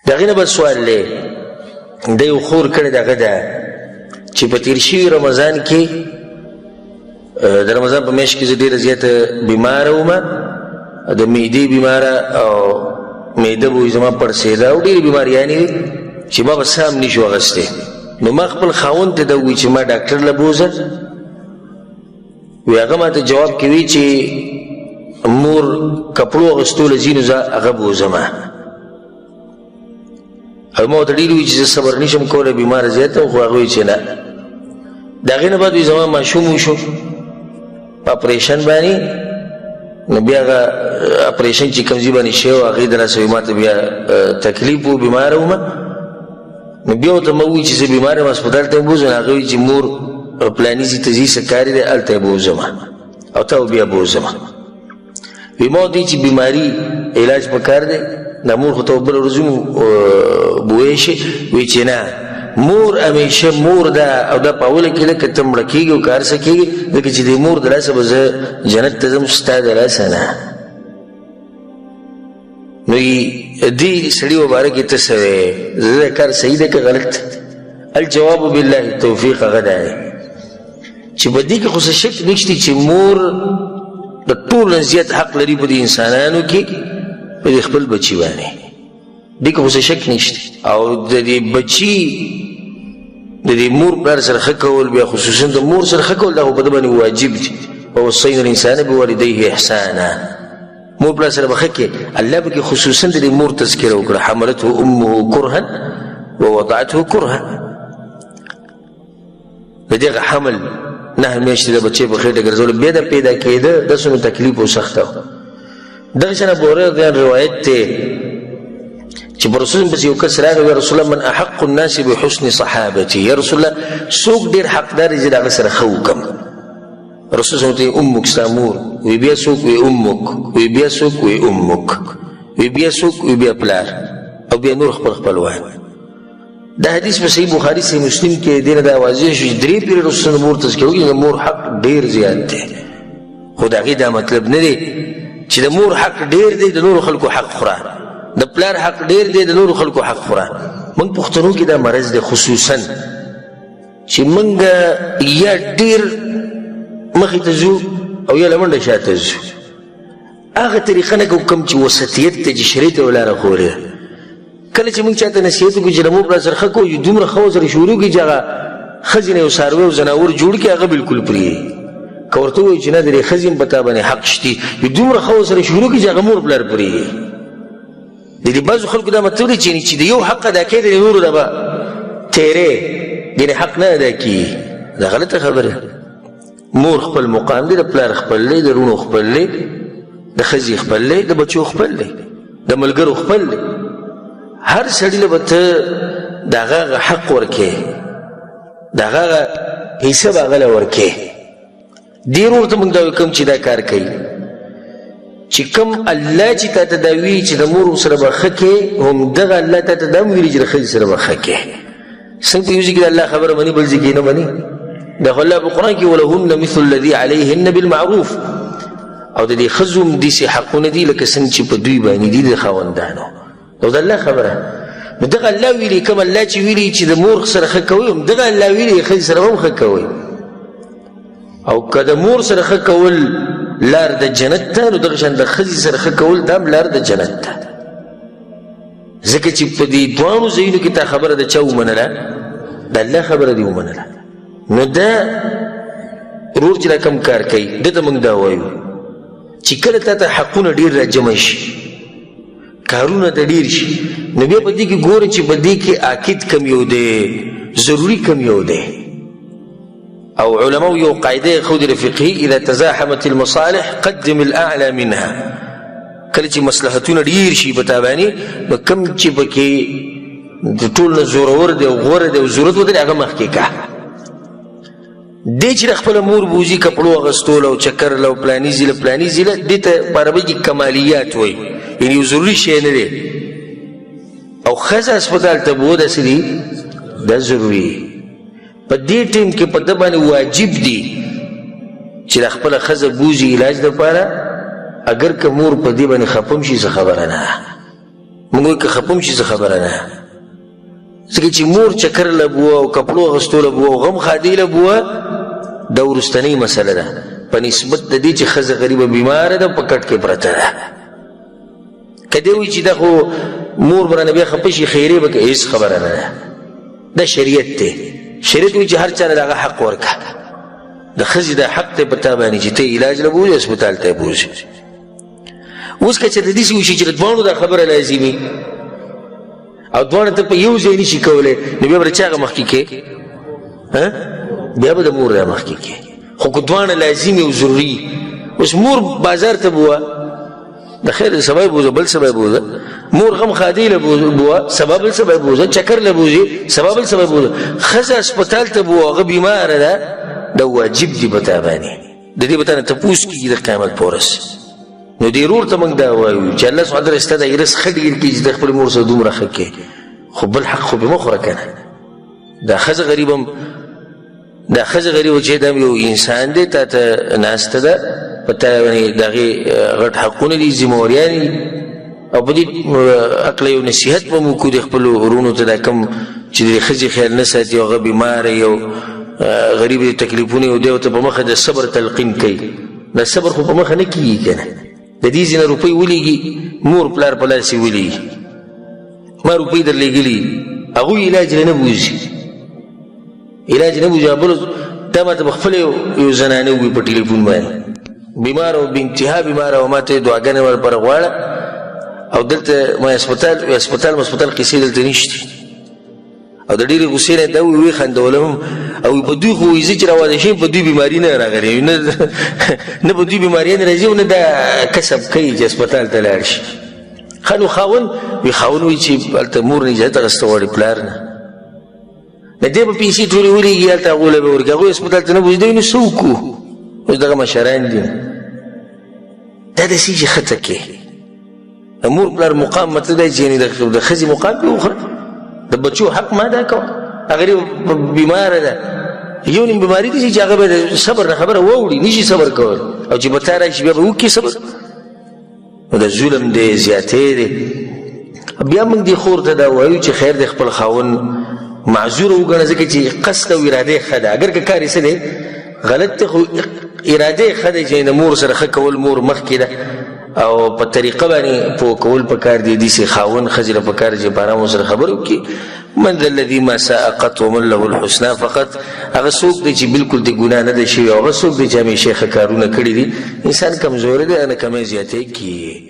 د هغې نه بل سوال دی د یو خور کړې د هغه ده چې په تېر شوي رمضان کې د رمضان په میاشت کې زه ډېره زیاته بیماره ومه د معدې بیماره او معده به زما پړسېده او ډېرې بیماریانې وې چې ما به څه هم نشو اخیستی نو ما خپل خاوند ته ده ووایي چې ما ډاکټر له بوځه وی هغه ما ته جواب کې وی چې مور کپړو اخیستو له ځینو زه هغه بوځمه او ما ورته ډېر وي چې زه صبر نشم کولی بیماره زیاته خو هغه وایي چې نه د هغې نه بعد وي زما ماشوم وشو په اپریشن باندې نو بیا هغه اپریشن چې کوم ځای باندې شوی و هغې د راسه وي ما ته بیا تکلیف و بیماره ومه نو بیا ورته ما ووایي چې زه بیماره یم هسپتال ته یې بوځم هغه وایي چې مور پلاني ځای ته ځي څه کار دی هلته یې بوځمه او تا بیا بوځمه وی ما ورته چې بیماري علاج پکار دی دا مور خو ته بله ورځ هم بوی شي وی چې نه مور همیشه مور ده او دا په اوله کې لکه ته مړه کېږي او که هر څه کېږي ځکه چې د مور د لاسه به زه جنت ته ځم ستا د لاسه نه نو دې سړي مبارک یې ته څه وی زه دا کار صحیح دی که غلط الجواب بالله التوفیق هغه دا دی چې په دې کې خو څه شک نشته چې مور د ټول نه زیات حق لري په دې انسانانو کې په دې خپل بچي باندې دې کې خو څه شک نشته او د دې بچي د دې مور پلار سره ښه کول بیا خصوصا د مور سره ښه کول دا خو په ده باندې واجب دي ووصینا الانسان بوالديه احسانا مور پلار سره به ښه کې الله به کې خصوصا د دې مور تذکره وکړه حملته امه کرها ووضعته کرها د دې هغه حمل 9 میاشتې د بچې په خېټه ګرځول بیا د پیدا کېده دا څومره تکلیف او سخته و دغه شان ابو هريره روایت دی چې په رسول الله پسې یو کس راغی یا رسول الله من احق الناس بحسن صحابتي یا رسول الله څوک ډېر حقدار دی چې د هغه سره ښه وکړم رسول الله ته امک ستا مور وی بیا څوک وی امک وی بیا څوک وی امک وی بیا څوک وی بیا پلار او بیا نور خپل خپلوان دا حدیث په صحیح بخاري صحیح مسلم کې دې نه دا واضح شو چې درې پیرې رسول الله مور تذکره وکړي د مور حق ډېر زیات دی خو د هغې دا مطلب نه دی چې د مور حق ډېر دی د نورو خلکو حق خوره د پلار حق ډېر دی د نورو خلکو حق خوره موږ پښتنو کې دا مرض دی خصوصا چې موږ یا ډېر مخې ته ځو او یا له منډه شاته ځو هغه طریقه نه کوو کوم چې وسطیت ته چې شریعت یې لاره خورې ده کله چې موږ چاته نصیحت وکړو چې له مور پلار سره ښه کوو دومره ښه ورسره شروع کړي چې هغه ښځې نه یو څاروی او ځناور جوړ کړي هغه بلکل پرېږدي که ورته ووایي چې نه د دې ښځې هم په تا باندې حق شتي دومره ښه ورسره شروع کړي چې هغه مور پلار پرېږدي د دې بعضو خلکو دا مطلب دی چې د یو حق ادا کوي د نورو دا به تیرې یعنې حق نه ادا کېږي دا غلطه خبره مور خپل مقام دی د پلار خپل دی د رونو خپل دی د ښځې خپل دی د بچو خپل دی د ملګرو خپل دی هر سړي له به ته د هغه حق ورکې د هغه حصه به هغه له ورکې ډېر ورته موږ دا کوم چې دا کار کوي چې کوم الله چې تا ته دا وایي چې د مور سره به ښه کې همدغه الله تا ته دا هم ویلي چې د ښځې سره به ښه کې څنګه په یو ځای کې د الله خبره مني بل ځای کې نه مني دا خو الله په قرآن کې ولهن مثل الذي عليهن بالمعروف او د دې ښځو هم داسې حقونه دي لکه څنګه چې په دوی باندې دي د خاوندانو او د الله خبره نو دغه الله ویلي کوم الله چې ویلي چې د مور سره ښه کوئ همدغه الله ویلي ښځې سره هم ښه کوئ او که د مور سره ښه کول لار د جنت ته نو دغه شان د ښځې سره ښه کول دا هم لار د جنت ته ځکه چې په دې دواړو ځایونو کې تا خبره د چا ومنله د الله خبره دې ومنله نو دا ورور چې دا کم کار کوي ده ته موږ دا وایو چې کله تا ته حقونه ډېر راجمع شي کارونه ته ډېر شي نو بیا په دې کې ګورې چې په دې کې عاقد کم یو دی ضروري کم یو دی او علماء یو قاعده خود فقهي اذا تزاحمت المصالح قدم الاعلى منها کله چې مصلحتونه ډېر شي په تا باندې نو کم چې پکې د ټول نه زورور دی او غوره دی او ضرورت ودرې هغه مخکې کا دې چې د خپله مور بوځي کپړو اغوستول او چکر له پلاني ځي له پلاني ځي له دې ته په عربۍ کې کمالیات وایي یعنې یو ضروري شی نه دی او ښځه هسپتال ته بو داسې دي دا ضروري په دې ټیم کې په ده باندې واجب دي چې د خپله ښځه بوځي علاج دپاره اگر که مور په دې باندې خفه هم شي څه خبره نه موږ وایو که خپه شي څه خبره نه ځکه چې مور چکر له بوه او کپړو اخیستو له بوه او غم ښادۍ له بوه دا وروستنۍ مسله ده په نسبت د دې چې ښځه غریبه بیماره ده په کټ کې پرته ده که دی وایي چې دا خو مور به رانه بیا خفه شي خیرې به کوي هېڅ خبره نه ده دا شریعت دی شریعت وایي چې هر چا له د هغه حق ورکړه د ښځې دا حق دی په تا باندې چې ته علاج له بوځې هسپتال ته یې بوځې اوس که چېرته داسې وشي چې د دواړو دا خبره لازمي او دواړه ته په یو ځای نشي کولی نو بیا به د چا هغه مخکې کې بیا به د مور دا مخکې کې خو که دواړه لازمي او ضروري اوس مور بازار ته بوه د خیر سبا یې بوځه بل سبا یې بوځه مور غم ښادۍ له بوه سبا بل سبا یې بوځه چکر له بوځي سبا بل سبا یې بوځه ښځه هسپتال ته بوه هغه بیماره ده دا واجب دي په تا باندې د دې به تا نه تپوس کېږي د قیامت په ورځ نو دې ورور ته موږ دا وایو چې الله سبحانه وتعالی ستا د ایرس ښه ډېر کړي چې د خپلې مور سره دومره ښه کړې خو بل حق خو به مه خوره که نه دا ښځه غریبه دا ښځه غریبه چې دا یو انسان دی تا ته ناسته ده په تا باندې د هغې غټ حقونه دي ذمهوریانې دي او په دې عقله یو نصیحت به مو وکړو د خپلو ورونو ته دا کوم چې د ښځې خیال نه ساتي او هغه بیماره یو غریب د تکلیفونه یو دی ورته په مخه د صبر تلقین کوي دا صبر خو په مخه نه کېږي که نه د دې ځینه روپۍ ولیږي مور پلار په لاس یې ولیږي ما روپۍ در لېږلي هغوی علاج نه بوځي علاج نه بوځي بل دا ما ته به خپله یو زنانه ووایي په ټلیفون باندې بیمار او بې انتها بیمار او ما ته یې دعاګانې ورپاره غواړه او دلته ما هسپتال قصې دلته نشته او د ډېرې غوسې نه دا ویې خندولم هم او په دوی خو وایي زه چې راواده شم په دوی بیماري نه راغلی نه په دوی بیماریان راځي او نه دا کسب کوي چې هسپتال ته لاړ شي ښه نو خاوند وایي چې هلته مور نه اجازت اخیسته غواړي پلار نه د دې به پیسې ټولې ولېږي هلته هغو له به ورکړي هغوی هسپتال ته نه بوځي دوی نو څه وکړو اوس دغه مشران دي دا داسې چې ښه تکې د مور پلار مقام مطلب دی چې د ښځې مقام پرې وخوره د بچو حق ما دا کوه هغه بیماره ده یو نیم بیماري دي چې هغه به د صبر نه خبره واوړي نشي صبر کول او چې به تا راشي بیا به وکړي صبر نو د ظلم دی زیاتې دی بیا موږ دې خور ته دا وایو چې خیر د خپل خاوند معذور وګڼه ځکه چې قصد او اراده ښه ده اگر که کار یې څه دی غلط دی خو اراده یې ښه دی چې د مور سره ښه کول مور مخکې ده او په طریقه باندې پوه کول پکار دي داسې خاوند ښځې له پکار چې په ارام ورسره خبرې وکړي من ذا الذي ما ساء قط ومن له الحسنى فقط هغه څوک دی چې بالکل د ګناه نه دی شوي او هغه څوک دی چې همیشه ښه کارونه کړي دي انسان کمزوری دی نه کمی زیاتې کیږي